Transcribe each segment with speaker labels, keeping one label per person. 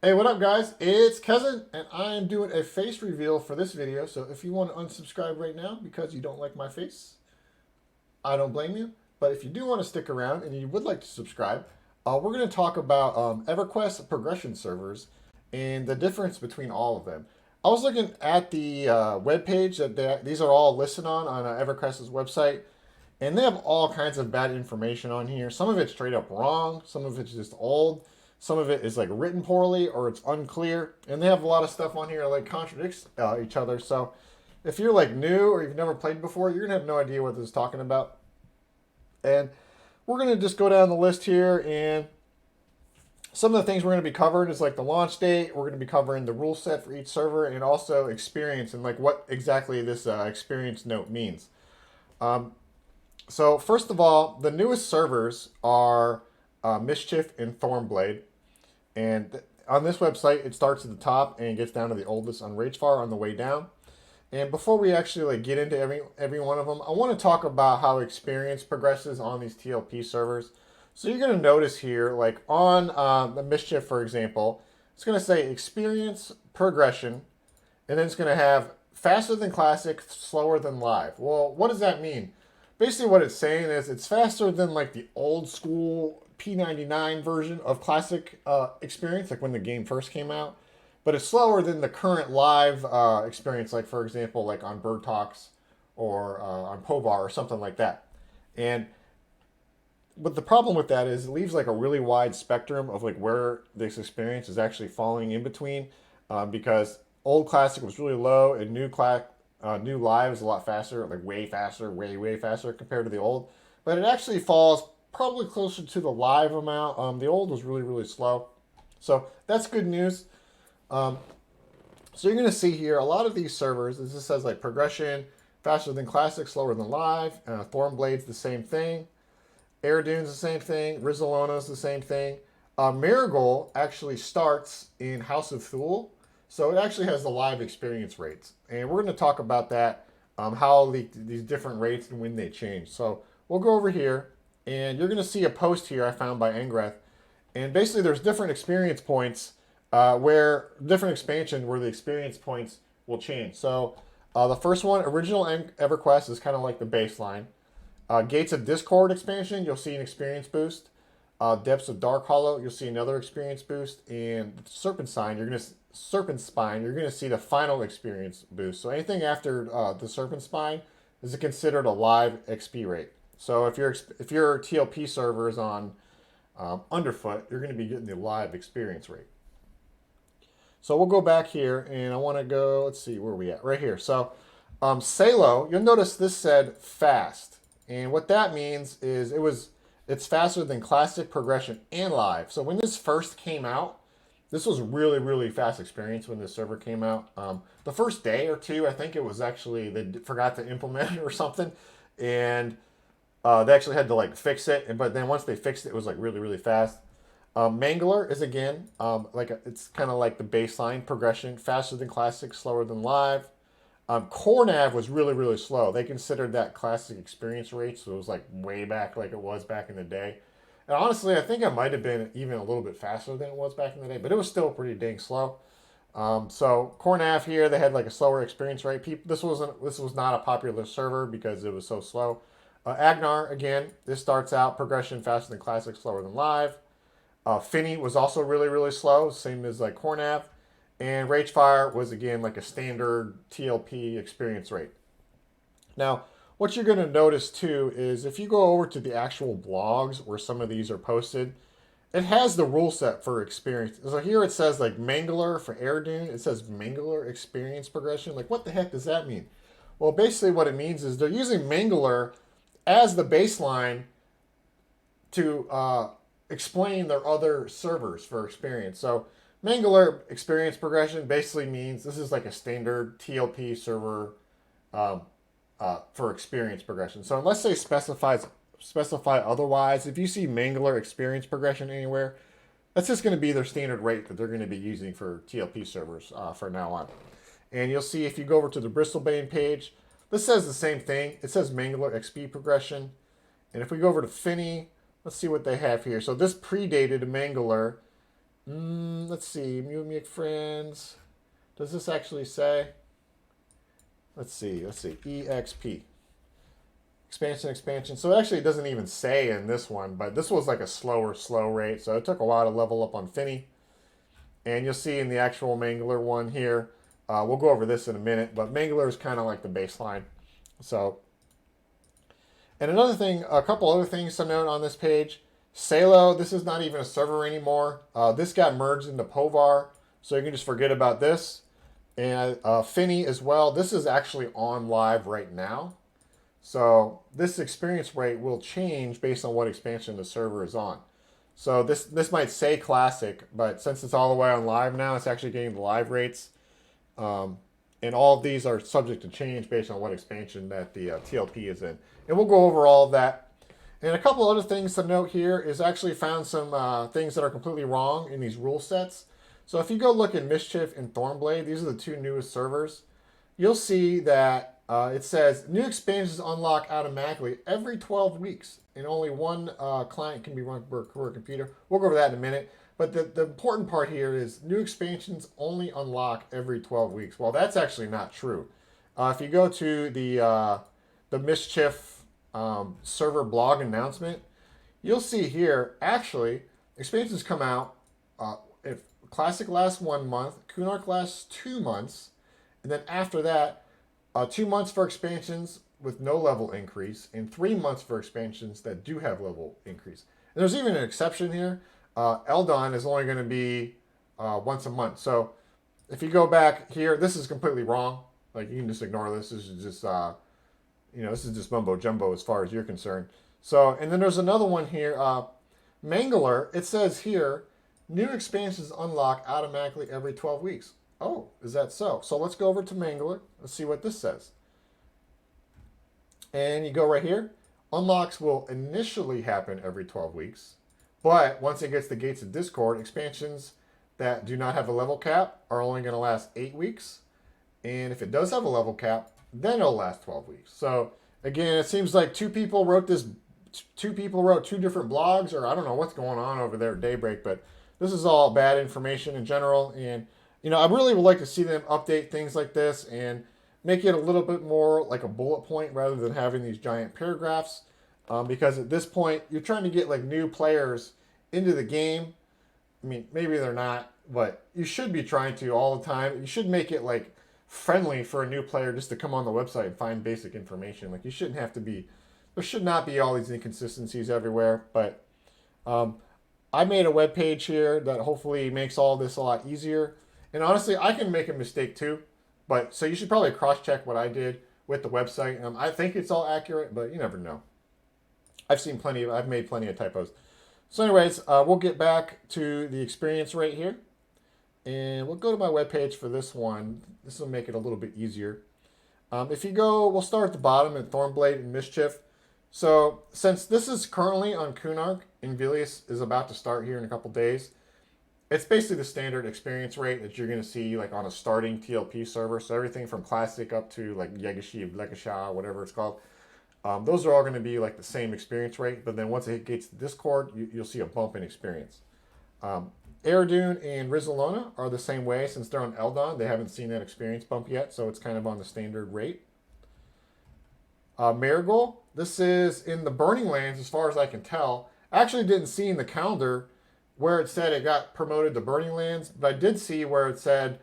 Speaker 1: Hey, what up, guys? It's Cousin, and I am doing a face reveal for this video. So if you want to unsubscribe right now because you don't like my face, I don't blame you. But if you do want to stick around and you would like to subscribe, we're going to talk about Everquest progression servers and the difference between all of them. I was looking at the web page these are all listed on Everquest's website, and they have all kinds of bad information on here. Some of it's straight up wrong, some of it's just old, some of it is like written poorly or it's unclear, and they have a lot of stuff on here like contradicts each other. So if you're like new or you've never played before, you're gonna have no idea what this is talking about. And we're gonna just go down the list here, and some of the things we're going to be covering is like the launch date. We're going to be covering the rule set for each server and also experience and like what exactly this experience note means. Um, so first of all, the newest servers are Mischief and Thornblade, and on this website it starts at the top and gets down to the oldest on Ragefire on the way down. And before we actually like get into every one of them, I want to talk about how experience progresses on these TLP servers. So you're going to notice here, like on the Mischief, for example, it's going to say experience progression, and then it's going to have faster than classic, slower than live. Well, what does that mean? Basically, what it's saying is it's faster than like the old school P99 version of classic experience, like when the game first came out, but it's slower than the current live experience, like for example, like on Bird Talks or on Povar or something like that. And but the problem with that is it leaves like a really wide spectrum of like where this experience is actually falling in between, because old classic was really low and new live is a lot faster, like way faster, way faster compared to the old. But it actually falls probably closer to the live amount. The old was really slow, so that's good news. Um, so you're going to see here a lot of these servers. This just says like progression faster than classic, slower than live. Thornblade's the same thing. Air Dune's the same thing. Rizalona's the same thing. Marigold actually starts in House of Thule, so it actually has the live experience rates, and we're going to talk about that, how these different rates and when they change. So we'll go over here, and you're going to see a post here I found by Engreth, and basically there's different experience points where different expansion where the experience points will change. So the first one, original EverQuest, is kind of like the baseline. Gates of Discord expansion, you'll see an experience boost. Depths of Dark Hollow, you'll see another experience boost. And Serpent Spine, you're gonna see the final experience boost. So anything after the Serpent Spine is considered a live XP rate. So if your TLP server is on Underfoot, you're going to be getting the live experience rate. So we'll go back here, and I want to go. Let's see where we at right here. So Salo, you'll notice this said fast. And what that means is it's faster than classic, progression, and live. So when this first came out, this was really fast experience when this server came out. The first day or two, I think it was actually they forgot to implement it or something, and they actually had to like fix it. But then once they fixed it, it was like really fast. Mangler is again it's kind of like the baseline progression, faster than classic, slower than live. Cornav was really slow. They considered that classic experience rate, so it was like way back, like it was back in the day. And honestly, I think it might have been even a little bit faster than it was back in the day, but it was still pretty dang slow. So Cornav here, they had like a slower experience rate. This was not a popular server because it was so slow. Agnar again, this starts out progression faster than classic, slower than live. Finny was also really slow, same as like Cornav. And Ragefire was again like a standard TLP experience rate. Now, what you're going to notice too is if you go over to the actual blogs where some of these are posted, it has the rule set for experience. So here it says like Mangler for Air Dune. It says Mangler experience progression. Like what the heck does that mean? Well, basically what it means is they're using Mangler as the baseline to explain their other servers for experience. So Mangler experience progression basically means this is like a standard TLP server for experience progression. So unless they specify otherwise, if you see Mangler experience progression anywhere, that's just going to be their standard rate that they're going to be using for TLP servers for now on. And you'll see if you go over to the Bristlebane page, this says the same thing. It says Mangler XP progression. And if we go over to Finny, let's see what they have here. So this predated Mangler, Let's see. Music friends. Does this actually say? Let's see. Let's see. EXP. Expansion. So it actually doesn't even say in this one, but this was like a slow rate. So it took a while to level up on Finny. And you'll see in the actual Mangler one here, we'll go over this in a minute, but Mangler is kind of like the baseline. So, and another thing, a couple other things to note on this page. Salo, this is not even a server anymore. This got merged into Povar, so you can just forget about this. And Finny as well. This is actually on live right now. So this experience rate will change based on what expansion the server is on. So this might say classic, but since it's all the way on live now, it's actually getting the live rates. And all of these are subject to change based on what expansion that the TLP is in. And we'll go over all of that. And a couple other things to note here is actually found some things that are completely wrong in these rule sets. So if you go look at Mischief and Thornblade, these are the two newest servers, you'll see that it says new expansions unlock automatically every 12 weeks, and only one client can be run per computer. We'll go over that in a minute. But the important part here is new expansions only unlock every 12 weeks. Well, that's actually not true. If you go to the Mischief server blog announcement, you'll see here, actually, expansions come out if Classic lasts 1 month, Kunark lasts 2 months, and then after that, 2 months for expansions with no level increase, and 3 months for expansions that do have level increase. And there's even an exception here. Eldon is only going to be once a month. So if you go back here, this is completely wrong. Like, you can just ignore this. This is just this is just mumbo jumbo as far as you're concerned. So, and then there's another one here. Mangler, it says here, new expansions unlock automatically every 12 weeks. Oh, is that so? So let's go over to Mangler. Let's see what this says. And you go right here. Unlocks will initially happen every 12 weeks. But once it gets the gates of Discord, expansions that do not have a level cap are only going to last 8 weeks. And if it does have a level cap, then it'll last 12 weeks. So again, it seems like two people wrote two different blogs, or I don't know what's going on over there at Daybreak, but this is all bad information in general. And, I really would like to see them update things like this and make it a little bit more like a bullet point rather than having these giant paragraphs. Because at this point, you're trying to get like new players into the game. I mean, maybe they're not, but you should be trying to all the time. You should make it like friendly for a new player just to come on the website and find basic information. Like, you shouldn't have to be, there should not be all these inconsistencies everywhere. But I made a web page here that hopefully makes all this a lot easier. And honestly, I can make a mistake too. But so you should probably cross-check what I did with the website. I think it's all accurate, but you never know. I've made plenty of typos. So anyways, we'll get back to the experience rate here. And we'll go to my webpage for this one. This will make it a little bit easier. If you go, we'll start at the bottom at Thornblade and Mischief. So since this is currently on Kunark and Vilius is about to start here in a couple days, it's basically the standard experience rate that you're going to see like on a starting TLP server. So everything from Classic up to like Yegashi, Legasha, whatever it's called. Those are all going to be like the same experience rate, but then once it gets to Discord, you'll see a bump in experience. Aradune and Rizalona are the same way since they're on Eldon. They haven't seen that experience bump yet, so it's kind of on the standard rate. Marigold, this is in the Burning Lands as far as I can tell. I actually didn't see in the calendar where it said it got promoted to Burning Lands, but I did see where it said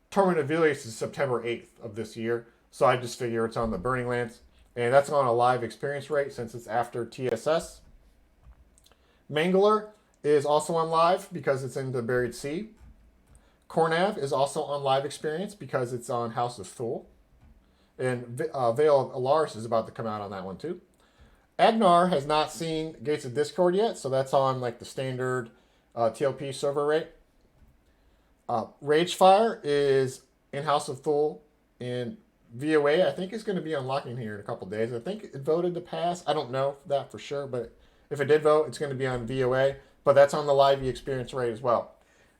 Speaker 1: Tournament of Vilius is September 8th of this year, so I just figure it's on the Burning Lands. And that's on a live experience rate since it's after TSS. Mangler is also on live because it's in the Buried Sea. Cornav is also on live experience because it's on House of Thule. And Veil of Alaris is about to come out on that one too. Agnar has not seen Gates of Discord yet, so that's on like the standard TLP server rate. Ragefire is in House of Thule, and VOA, I think, is going to be unlocking here in a couple days. I think it voted to pass. I don't know that for sure, but if it did vote, it's going to be on VOA. But that's on the live experience rate as well.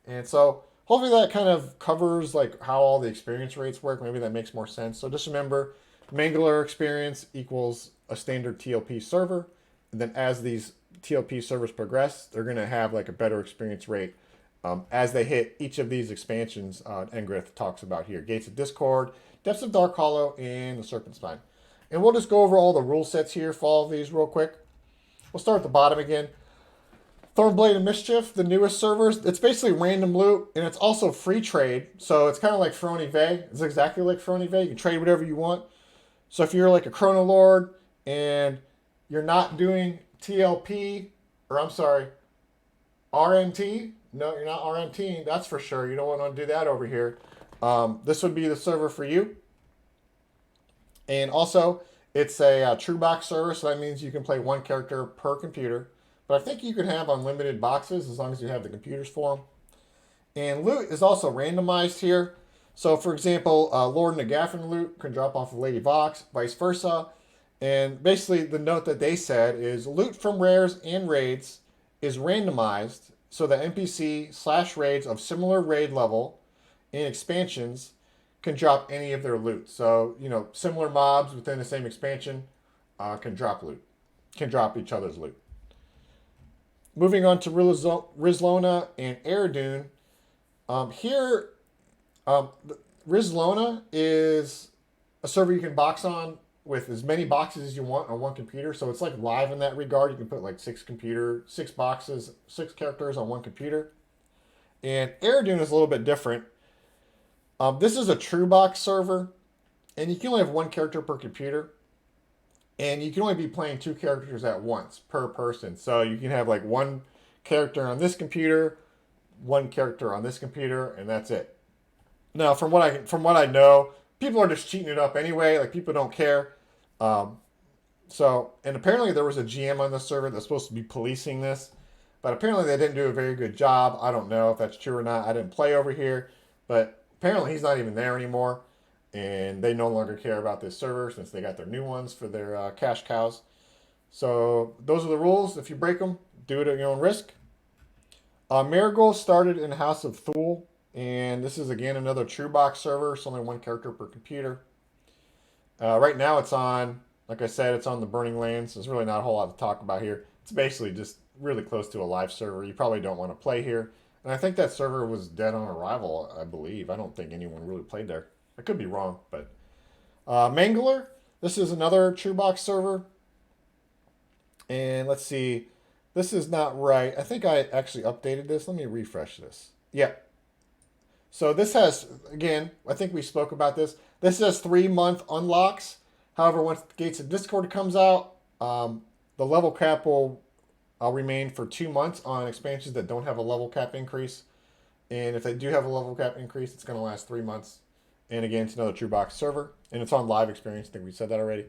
Speaker 1: And so hopefully that kind of covers like how all the experience rates work. Maybe that makes more sense. So just remember, Mangler experience equals a standard TLP server. And then as these TLP servers progress, they're going to have like a better experience rate as they hit each of these expansions Engrith talks about here. Gates of Discord, Depths of Dark Hollow, and the Serpent Spine. And we'll just go over all the rule sets here for all of these real quick. We'll start at the bottom again. Thornblade of Mischief, the newest servers, it's basically random loot, and it's also free trade. So it's kind of like Frony Vey. It's exactly like Frony Vey. You can trade whatever you want. So if you're like a Chrono Lord and you're not doing TLP, or I'm sorry, RMT. No, you're not RMT. That's for sure. You don't want to do that over here. This would be the server for you. And also, it's a true box server, so that means you can play one character per computer. But I think you can have unlimited boxes as long as you have the computers for them. And loot is also randomized here. So, for example, Lord Nagaffin loot can drop off of Lady Vox, vice versa. And basically, the note that they said is loot from rares and raids is randomized so that NPC/raids of similar raid level in expansions can drop any of their loot. So, similar mobs within the same expansion can drop loot, can drop each other's loot. Moving on to Rizlona and Aradune. Here, Rizlona is a server you can box on with as many boxes as you want on one computer. So it's like live in that regard. You can put like 6 boxes, 6 characters on one computer. And Aradune is a little bit different. This is a true box server, and you can only have 1 character per computer. And you can only be playing 2 characters at once per person. So you can have like 1 character on this computer, 1 character on this computer, and that's it. Now, from what I know, people are just cheating it up anyway. Like, people don't care. And apparently there was a GM on the server that's supposed to be policing this, but apparently they didn't do a very good job. I don't know if that's true or not. I didn't play over here, but apparently he's not even there anymore. And they no longer care about this server since they got their new ones for their cash cows. So those are the rules. If you break them, do it at your own risk. Marigold started in House of Thule, and this is again another true box server. It's only 1 character per computer. Right now it's on, like I said, it's on the Burning Lands. There's really not a whole lot to talk about here. It's basically just really close to a live server. You probably don't want to play here. And I think that server was dead on arrival, I believe. I don't think anyone really played there. I could be wrong, but Mangler, this is another true box server. And let's see, this is not right. I think I actually updated this. Let me refresh this. Yeah. So this has, again, I think we spoke about this. This has 3-month unlocks. However, once Gates of Discord comes out, the level cap will remain for 2 months on expansions that don't have a level cap increase. And if they do have a level cap increase, it's going to last 3 months. And again, it's another true box server, and it's on live experience. I think we said that already.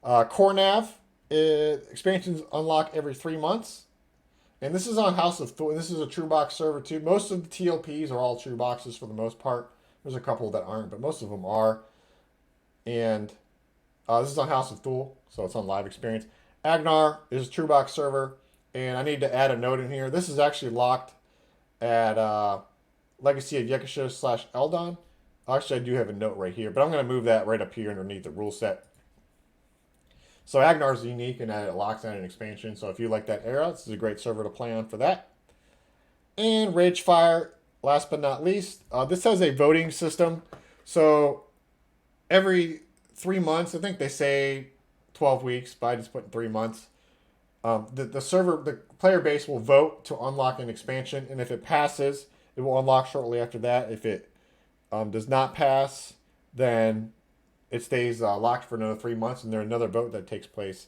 Speaker 1: Cornav expansions unlock every 3 months, and this is on House of Thor. This is a true box server too. Most of the TLPs are all true boxes for the most part. There's a couple that aren't, but most of them are. And this is on House of Thule, so it's on live experience. Agnar is a true box server, and I need to add a note in here. This is actually locked at Legacy of Yekisha / Eldon. Actually, I do have a note right here, but I'm going to move that right up here underneath the rule set. So Agnar is unique in that it locks on an expansion. So if you like that era, this is a great server to play on for that. And Ragefire, last but not least, this has a voting system. So every 3 months, I think they say 12 weeks, but I just put in 3 months. The player base will vote to unlock an expansion, and if it passes, it will unlock shortly after that. If it does not pass, then it stays locked for another 3 months, and there's another vote that takes place.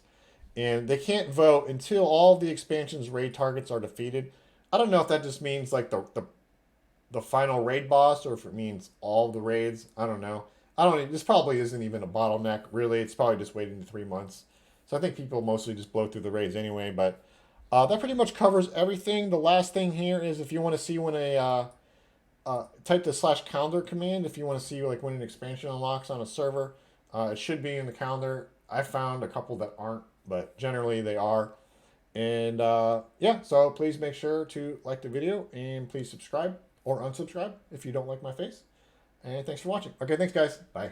Speaker 1: And they can't vote until all the expansion's raid targets are defeated. I don't know if that just means like the final raid boss, or if it means all the raids. I don't know. This probably isn't even a bottleneck, really. It's probably just waiting to 3 months. So I think people mostly just blow through the raids anyway. But that pretty much covers everything. The last thing here is if you want to see when type the /calendar command if you want to see like when an expansion unlocks on a server. It should be in the calendar. I found a couple that aren't, but generally they are. And yeah, so please make sure to like the video, and please subscribe or unsubscribe if you don't like my face. And thanks for watching. Okay, thanks guys. Bye.